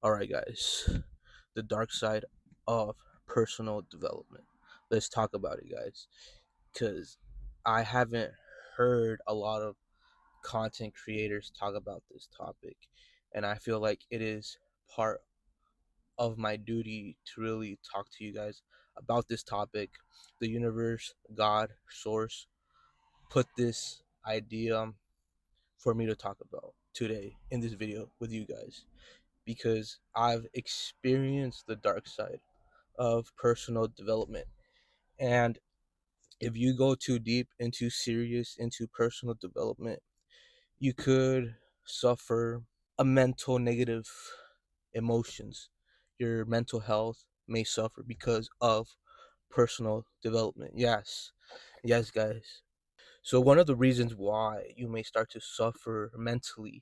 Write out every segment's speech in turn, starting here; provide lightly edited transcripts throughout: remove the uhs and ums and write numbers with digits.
All right, guys, the dark side of personal development. Let's talk about it, guys, because I haven't heard a lot of content creators talk about this topic, and I feel like it is part of my duty to really talk to you guys about this topic. The universe, God, source put this idea for me to talk about today in this video with you guys because I've experienced the dark side of personal development. And if you go too deep into serious into personal development, you could suffer a mental negative emotions. Your mental health may suffer because of personal development. Yes. Yes, guys. So one of the reasons why you may start to suffer mentally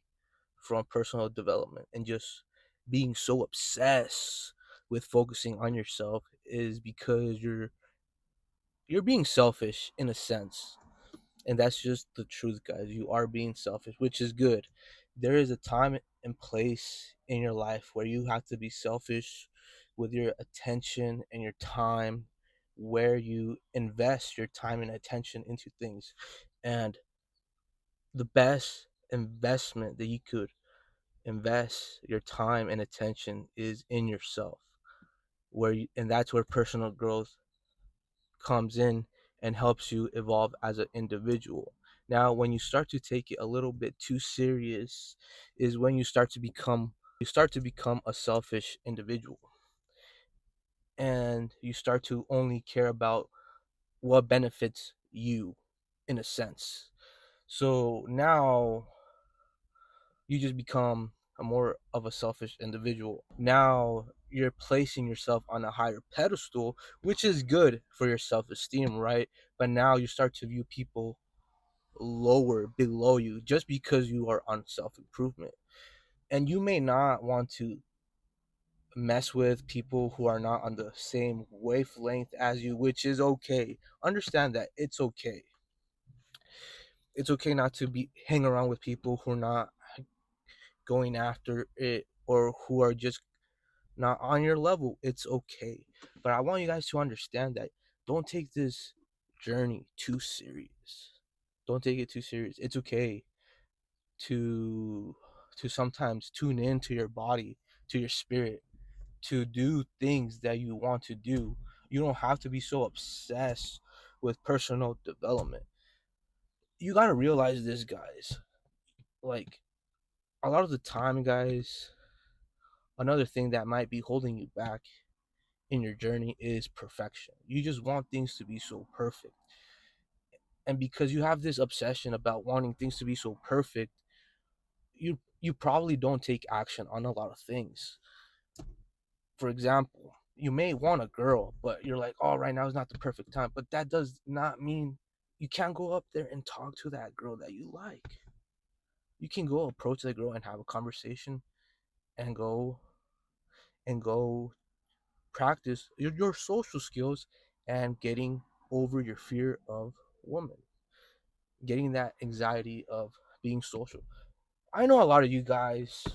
from personal development and just being so obsessed with focusing on yourself is because you're being selfish in a sense. And that's just the truth, guys. You are being selfish, which is good. There is a time and place in your life where you have to be selfish with your attention and your time, where you invest your time and attention into things. And the best investment that you could invest your time and attention is in yourself, and that's where personal growth comes in and helps you evolve as an individual. Now, when you start to take it a little bit too serious, is when you start to become a selfish individual, and you start to only care about what benefits you, in a sense. So now you just become a more of a selfish individual. Now you're placing yourself on a higher pedestal, which is good for your self-esteem, right? But now you start to view people lower below you just because you are on self-improvement. And you may not want to mess with people who are not on the same wavelength as you, which is okay. Understand that it's okay. It's okay not to be hang around with people who are not going after it or who are just not on your level. It's okay. But I want you guys to understand that don't take this journey too serious. Don't take it too serious. It's okay to sometimes tune into your body, to your spirit, to do things that you want to do. You don't have to be so obsessed with personal development. You got to realize this, guys. Like a lot of the time, guys, another thing that might be holding you back in your journey is perfection. You just want things to be so perfect. And because you have this obsession about wanting things to be so perfect, you probably don't take action on a lot of things. For example, you may want a girl, but you're like, "Oh, right now is not the perfect time." But that does not mean you can't go up there and talk to that girl that you like. You can go approach that girl and have a conversation and go practice your social skills and getting over your fear of women, getting that anxiety of being social. I know a lot of you guys,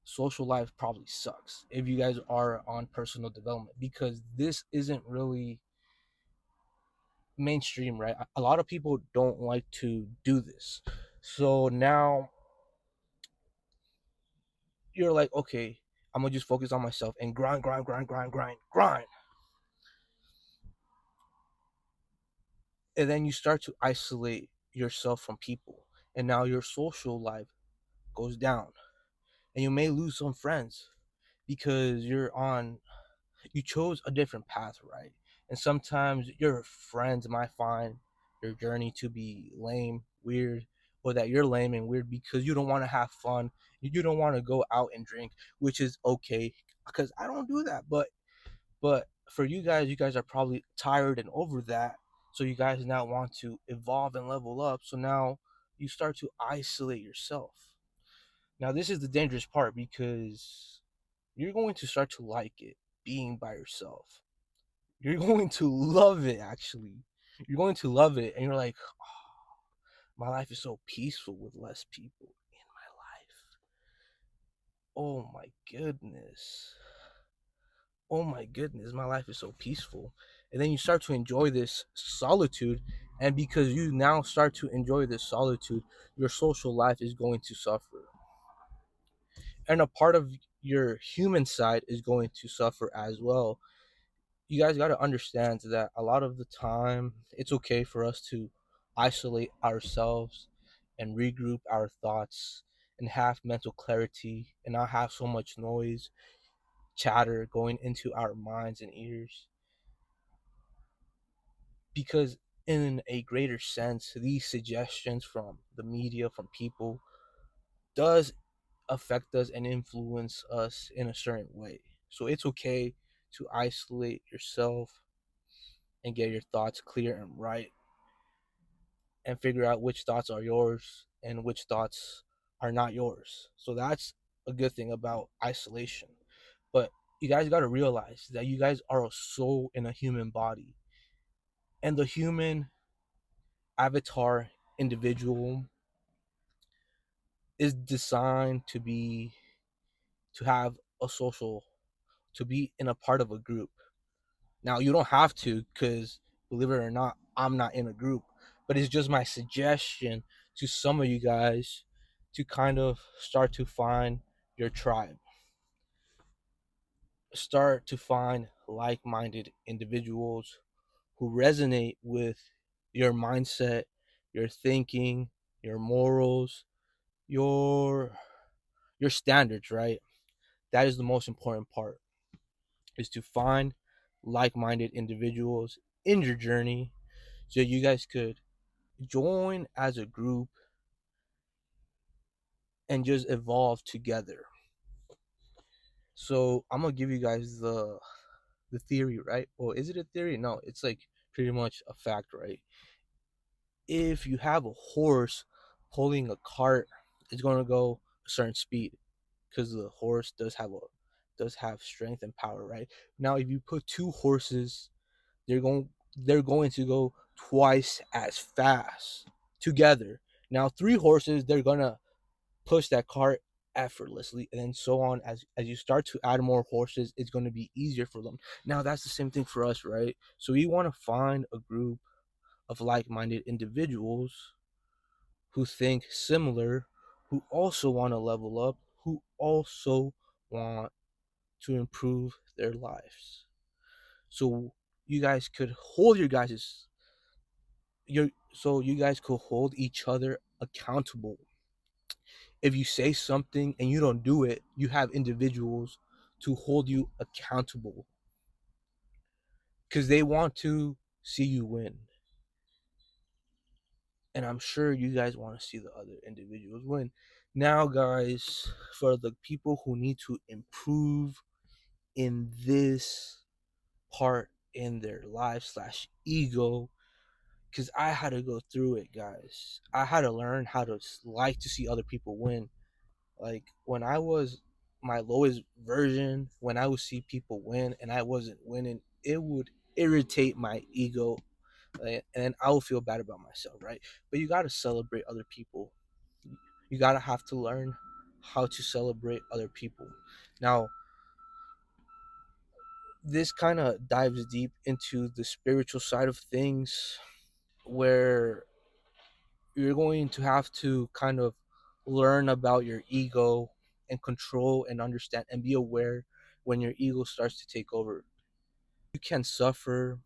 social life probably sucks if you guys are on personal development because this isn't really mainstream, right? A lot of people don't like to do this. So now you're like, okay, I'm gonna just focus on myself and grind, grind, grind, grind, grind, grind. And then you start to isolate yourself from people. And now your social life goes down. And you may lose some friends because you chose a different path, right? And sometimes your friends might find your journey to be lame, weird, or that you're lame and weird because you don't want to have fun. You don't want to go out and drink, which is okay because I don't do that. But for you guys are probably tired and over that. So you guys now want to evolve and level up. So now you start to isolate yourself. Now this is the dangerous part because you're going to start to like it being by yourself. You're going to love it actually. You're going to love it and you're like, oh, my life is so peaceful with less people in my life. oh my goodness, oh my goodness, my life is so peaceful. And then you start to enjoy this solitude, and because you now start to enjoy this solitude, your social life is going to suffer, and a part of your human side is going to suffer as well. You guys got to understand that a lot of the time it's okay for us to isolate ourselves and regroup our thoughts and have mental clarity and not have so much noise, chatter going into our minds and ears, because in a greater sense these suggestions from the media, from people, does affect us and influence us in a certain way. So it's okay to isolate yourself and get your thoughts clear and right, and figure out which thoughts are yours and which thoughts are not yours. So that's a good thing about isolation. But you guys got to realize that you guys are a soul in a human body, and the human avatar individual is designed to have a social, to be in a part of a group. Now you don't have to, because believe it or not, I'm not in a group, but it's just my suggestion to some of you guys to kind of start to find your tribe, start to find like-minded individuals who resonate with your mindset, your thinking, your morals, your your standards, right? That is the most important part, is to find like-minded individuals in your journey so you guys could join as a group and just evolve together. So I'm gonna give you guys the theory, right? Well, is it a theory? No, it's like pretty much a fact, right? If you have a horse pulling a cart, it's gonna go a certain speed because the horse does have strength and power, right? Now, if you put two horses, they're going to go twice as fast together. Now, three horses, they're gonna push that cart effortlessly, and then so on. As you start to add more horses, it's going to be easier for them. Now that's the same thing for us, right? So we want to find a group of like-minded individuals who think similar, who also want to level up, who also want to improve their lives. So you guys could hold you guys could hold each other accountable. If you say something and you don't do it, you have individuals to hold you accountable because they want to see you win. And I'm sure you guys want to see the other individuals win. Now, guys, for the people who need to improve in this part in their life slash ego, because I had to go through it, guys. I had to learn how to like to see other people win. Like when I was my lowest version, when I would see people win and I wasn't winning, it would irritate my ego, and I would feel bad about myself, right? But you got to celebrate other people. You got to have to learn how to celebrate other people. Now, this kind of dives deep into the spiritual side of things, where you're going to have to kind of learn about your ego and control and understand and be aware when your ego starts to take over. You can suffer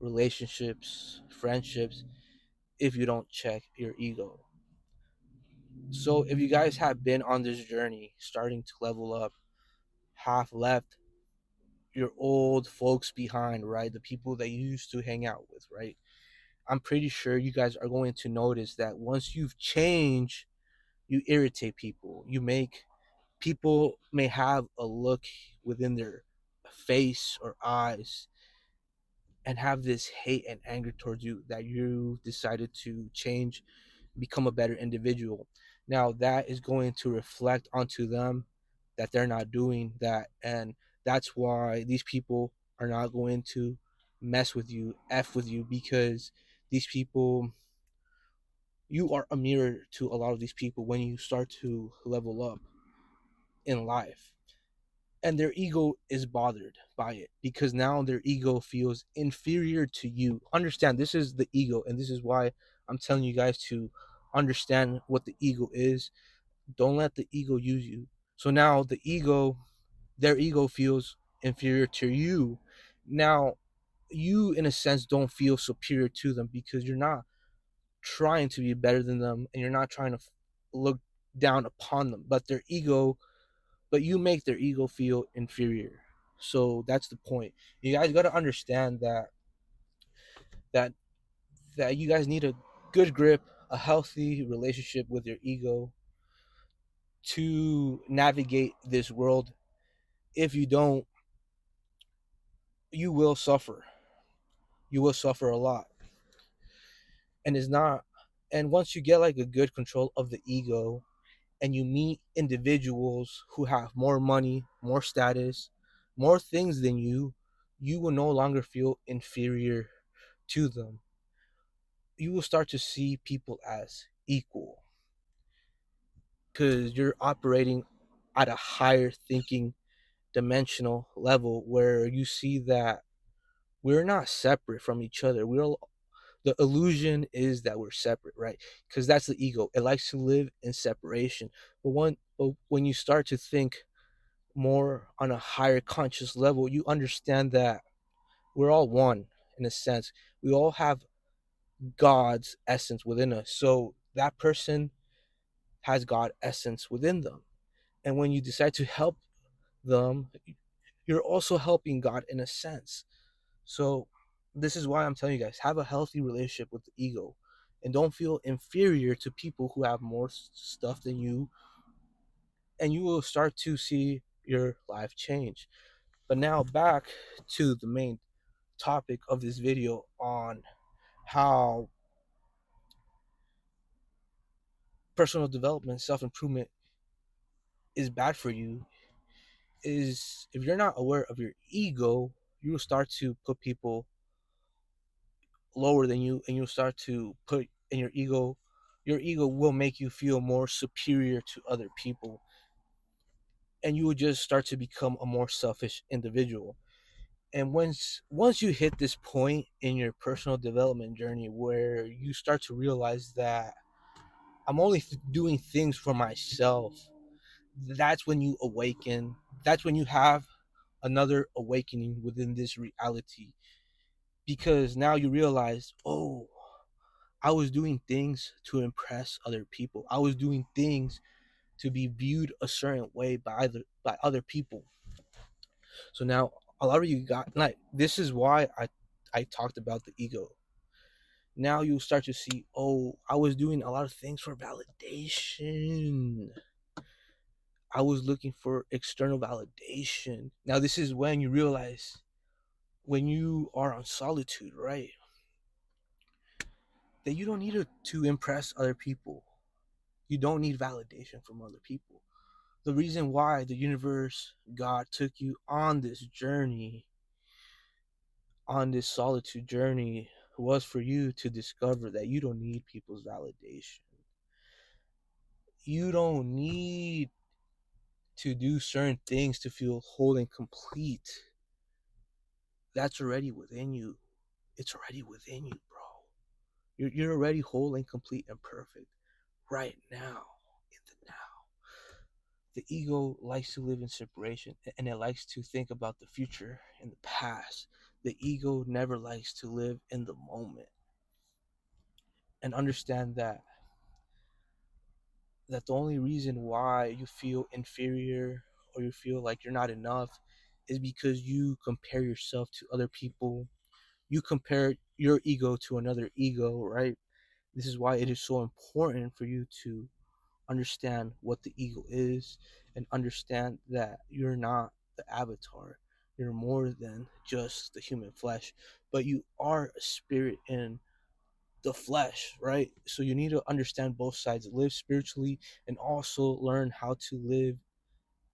relationships, friendships, if you don't check your ego. So if you guys have been on this journey, starting to level up, have left your old folks behind, right? The people that you used to hang out with, right? I'm pretty sure you guys are going to notice that once you've changed, you irritate people. You make people may have a look within their face or eyes and have this hate and anger towards you that you decided to change, become a better individual. Now that is going to reflect onto them that they're not doing that, and that's why these people are not going to mess with you, f with you, because these people, you are a mirror to a lot of these people when you start to level up. in life, and their ego is bothered by it because now their ego feels inferior to you. Understand, this is the ego, and this is why I'm telling you guys to understand what the ego is. Don't let the ego use you. So now their ego feels inferior to you. Now, you, in a sense, don't feel superior to them because you're not trying to be better than them and you're not trying to look down upon them. But you make their ego feel inferior. So that's the point. You guys got to understand that that you guys need a good grip, a healthy relationship with your ego to navigate this world. If you don't, you will suffer. You will suffer a lot. And it's not and once you get like a good control of the ego and you meet individuals who have more money, more status, more things than you will no longer feel inferior to them. You will start to see people as equal because you're operating at a higher thinking dimensional level where you see that we're not separate from each other. The illusion is that we're separate, right? Because that's the ego. It likes to live in separation. But when you start to think more on a higher conscious level, you understand that we're all one in a sense. We all have God's essence within us. So that person has God essence within them. And when you decide to help them, you're also helping God in a sense. So this is why I'm telling you guys, have a healthy relationship with the ego and don't feel inferior to people who have more stuff than you, and you will start to see your life change. But now back to the main topic of this video on how personal development, self-improvement is bad for you. Is if you're not aware of your ego, you will start to put people lower than you, and you'll start to put in your ego will make you feel more superior to other people, and you will just start to become a more selfish individual. And once you hit this point in your personal development journey where you start to realize that I'm only doing things for myself, that's when you awaken. That's when you have another awakening within this reality, because now you realize, oh, I was doing things to impress other people. I was doing things to be viewed a certain way by other people. So now a lot of you got like this is why I talked about the ego. Now you start to see, oh, I was doing a lot of things for validation. I was looking for external validation. Now this is when you realize, when you are on solitude, right? That you don't need to impress other people. You don't need validation from other people. The reason why the universe, God took you on this journey, on this solitude journey, was for you to discover that you don't need people's validation. You don't need to do certain things to feel whole and complete. That's already within you. It's already within you, bro. You're already whole and complete and perfect right now, in the now. The ego likes to live in separation, and it likes to think about the future and the past. The ego never likes to live in the moment. And understand that the only reason why you feel inferior or you feel like you're not enough is because you compare yourself to other people. You compare your ego to another ego, right? This is why it is so important for you to understand what the ego is and understand that you're not the avatar. You're more than just the human flesh, but you are a spirit in the flesh, right? So you need to understand both sides, live spiritually and also learn how to live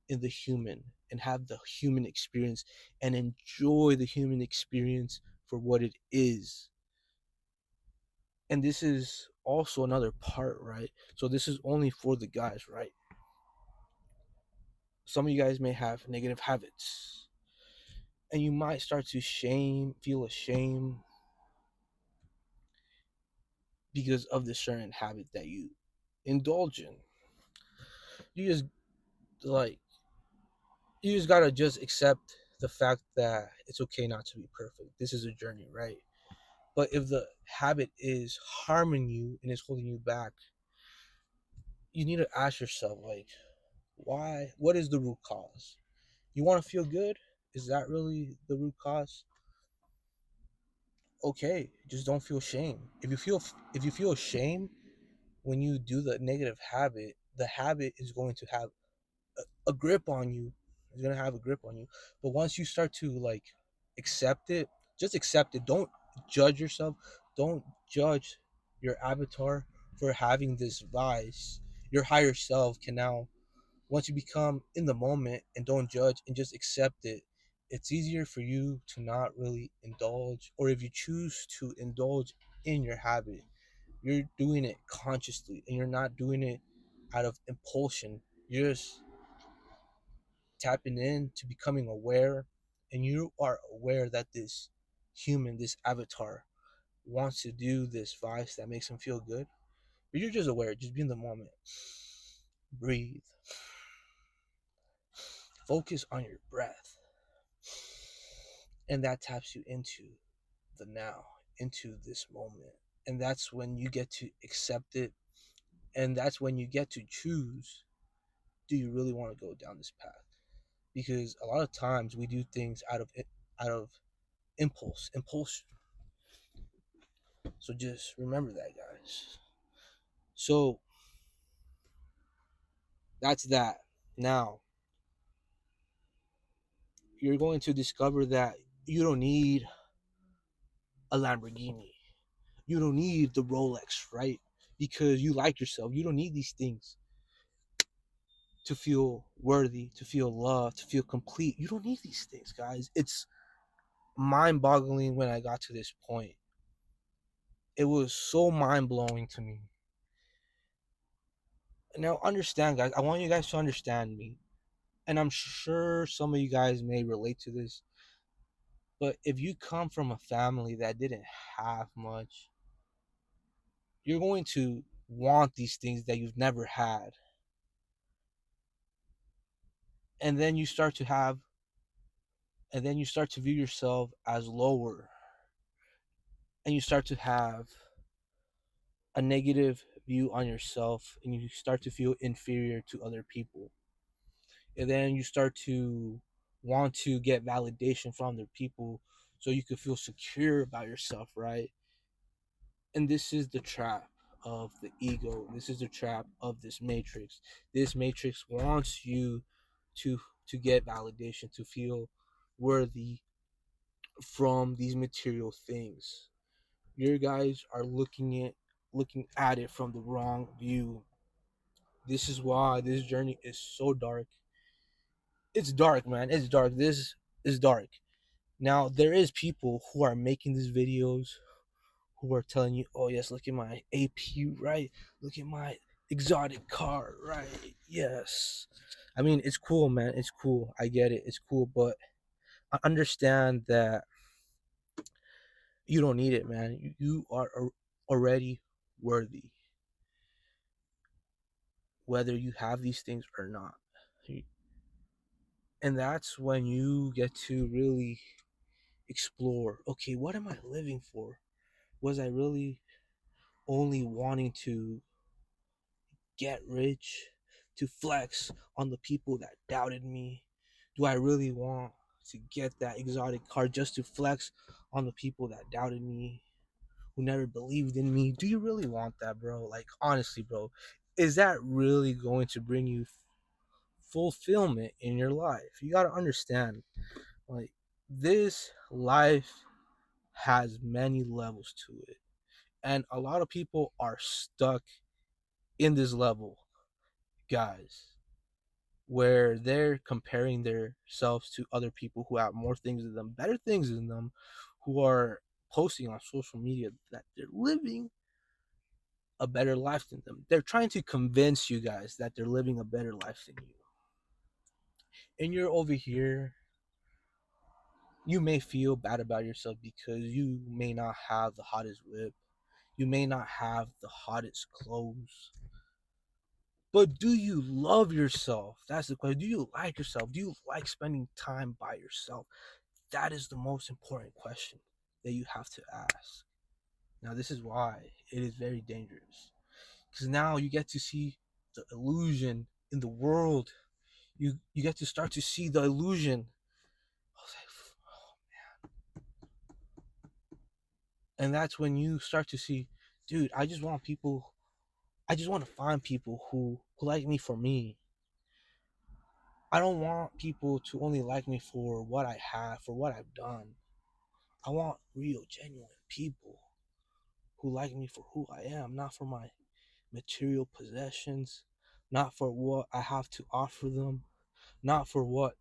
in the human and have the human experience and enjoy the human experience for what it is. And this is also another part, right? So this is only for the guys, right? some of you guys may have negative habits, and you might start to feel ashamed because of the certain habit that you indulge in. You just like you just gotta just accept the fact that it's okay not to be perfect. This is a journey, right? But if the habit is harming you and is holding you back, you need to ask yourself, like, why? What is the root cause? You want to feel good? Is that really the root cause? Okay, just don't feel shame. If you feel shame when you do the negative habit, the habit is going to have a grip on you. It's gonna have a grip on you. But once you start to like accept it, just accept it. Don't judge yourself. Don't judge your avatar for having this vice. Your higher self can now, once you become in the moment and don't judge and just accept it, it's easier for you to not really indulge. Or if you choose to indulge in your habit, you're doing it consciously and you're not doing it out of impulsion. You're just tapping in to becoming aware, and you are aware that this human, this avatar, wants to do this vice that makes him feel good. But you're just aware, just be in the moment. Breathe. Focus on your breath. And that taps you into the now, into this moment. And that's when you get to accept it. And that's when you get to choose, do you really want to go down this path? Because a lot of times we do things out of impulsion. So just remember that, guys. So that's that. Now, you're going to discover that you don't need a Lamborghini. You don't need the Rolex, right? Because you like yourself. You don't need these things to feel worthy, to feel loved, to feel complete. You don't need these things, guys. It's mind boggling when I got to this point. It was so mind blowing to me. Now, understand, guys, I want you guys to understand me. And I'm sure some of you guys may relate to this. But if you come from a family that didn't have much, you're going to want these things that you've never had. And then you start to have, and then you start to view yourself as lower. And you start to have a negative view on yourself, and you start to feel inferior to other people. And then you start to want to get validation from other people so you can feel secure about yourself, right? And this is the trap of the ego. This is the trap of this matrix. This matrix wants you to get validation, to feel worthy from these material things. You guys are looking at it from the wrong view. This is why this journey is so dark. It's dark, man. It's dark. This is dark. Now there is people who are making these videos who are telling you, "Oh yes, look at my AP, right? Look at my exotic car, right? Yes." I mean, it's cool, man. It's cool. I get it. It's cool, but I understand that you don't need it, man. You are already worthy, whether you have these things or not. And that's when you get to really explore, okay, what am I living for? Was I really only wanting to get rich, to flex on the people that doubted me? Do I really want to get that exotic car just to flex on the people that doubted me, who never believed in me? Do you really want that, bro? Like, honestly, bro, is that really going to bring you fulfillment in your life? You got to understand, like, this life has many levels to it. And a lot of people are stuck in this level, guys, where they're comparing themselves to other people who have more things than them, better things than them, who are posting on social media that they're living a better life than them. They're trying to convince you guys that they're living a better life than you. and you're over here, you may feel bad about yourself because you may not have the hottest whip, you may not have the hottest clothes. But do you love yourself? That's the question. Do you like yourself? Do you like spending time by yourself? That is the most important question that you have to ask. Now, this is why it is very dangerous. Because now you get to see the illusion in the world. You get to start to see the illusion. And that's when you start to see, dude, I just want people, I just want to find people who like me for me. I don't want people to only like me for what I have, for what I've done. I want real, genuine people who like me for who I am, not for my material possessions, not for what I have to offer them, not for what,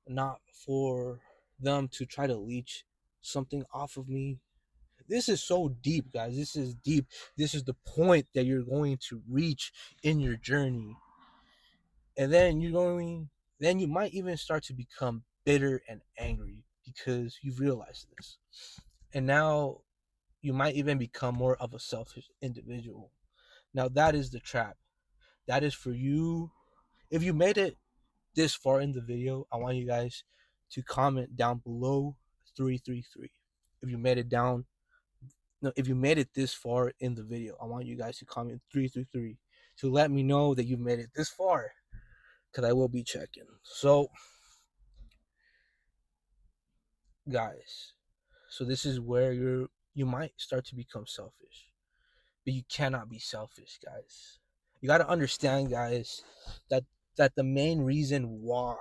not for them to try to leech something off of me. This is so deep, guys. This is deep. This is the point that you're going to reach in your journey. And then you might even start to become bitter and angry because you've realized this. And now you might even become more of a selfish individual. Now, that is the trap. That is for you. If you made it this far in the video, I want you guys to comment down below 333. If you made it down, no, if you made it this far in the video, I want you guys to comment 333 to let me know that you made it this far, because I will be checking. So, guys, so this is where you might start to become selfish, but you cannot be selfish, guys. You got to understand, guys, that the main reason why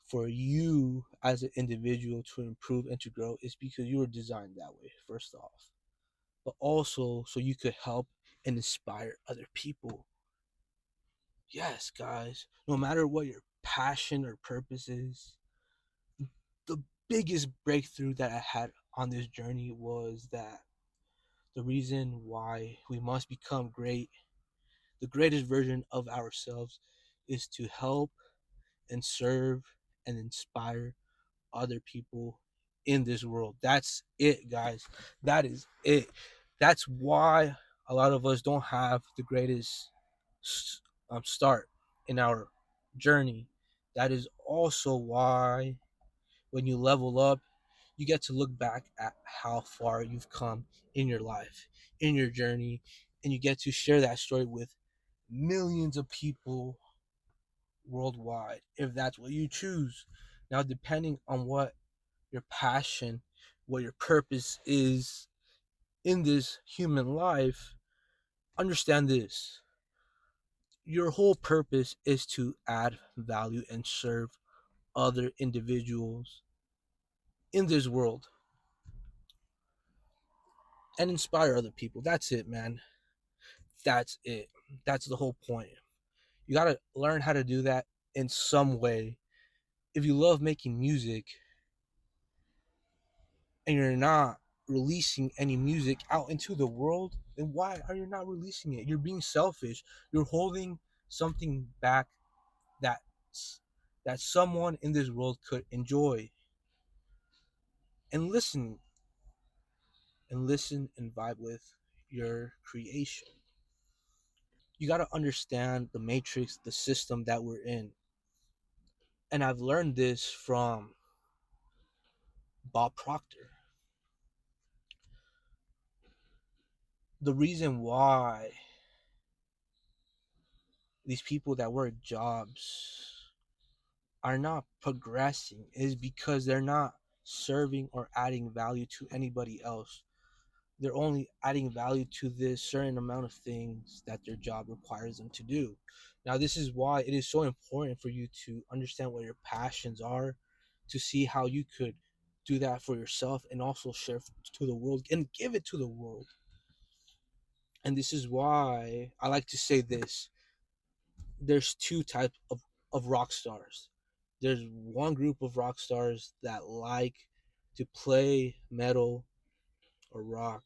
for you as an individual to improve and to grow is because you were designed that way, first off, but also so you could help and inspire other people. Yes, guys, no matter what your passion or purpose is, the biggest breakthrough that I had on this journey was that the reason why we must become great, the greatest version of ourselves, is to help and serve and inspire other people in this world. That's it, guys. That is it. That's why a lot of us don't have the greatest start in our journey. That is also why when you level up, you get to look back at how far you've come in your life, in your journey, and you get to share that story with millions of people worldwide if that's what you choose. Now, depending on what your passion, what your purpose is in this human life, understand this. Your whole purpose is to add value and serve other individuals in this world and inspire other people. That's it, man. That's it. That's the whole point. You got to learn how to do that in some way. If you love making music and you're not releasing any music out into the world, then why are you not releasing it? You're being selfish. You're holding something back that that someone in this world could enjoy and listen and vibe with your creation. You got to understand the matrix, the system that we're in. And I've learned this from Bob Proctor. The reason why these people that work jobs are not progressing is because they're not serving or adding value to anybody else. They're only adding value to this certain amount of things that their job requires them to do. Now, this is why it is so important for you to understand what your passions are, to see how you could do that for yourself and also share to the world and give it to the world. And this is why I like to say this: there's two types of rock stars. There's one group of rock stars that like to play metal or rock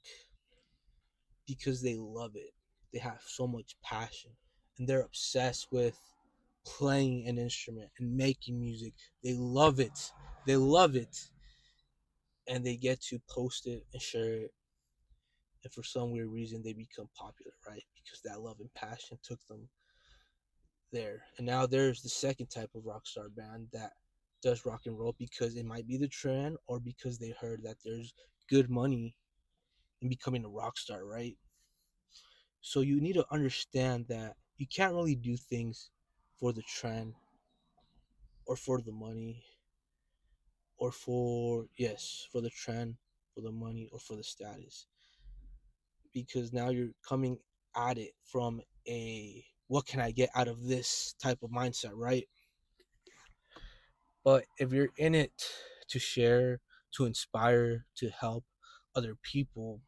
because they love it. They have so much passion and they're obsessed with playing an instrument and making music. They love it. They love it. And they get to post it and share it. And for some weird reason, they become popular, right? Because that love and passion took them there. And now there's the second type of rock star band that does rock and roll because it might be the trend or because they heard that there's good money in becoming a rock star, right? So you need to understand that you can't really do things for the trend or for the money or for, yes, for the trend, for the money, or for the status, because now you're coming at it from a what can I get out of this type of mindset, right? But if you're in it to share, to inspire, to help other people,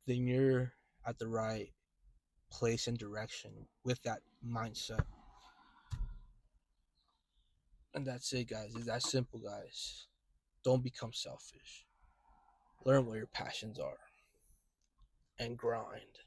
then you're at the right place and direction with that mindset. And that's it, guys. It's that simple, guys. Don't become selfish. Learn what your passions are and grind.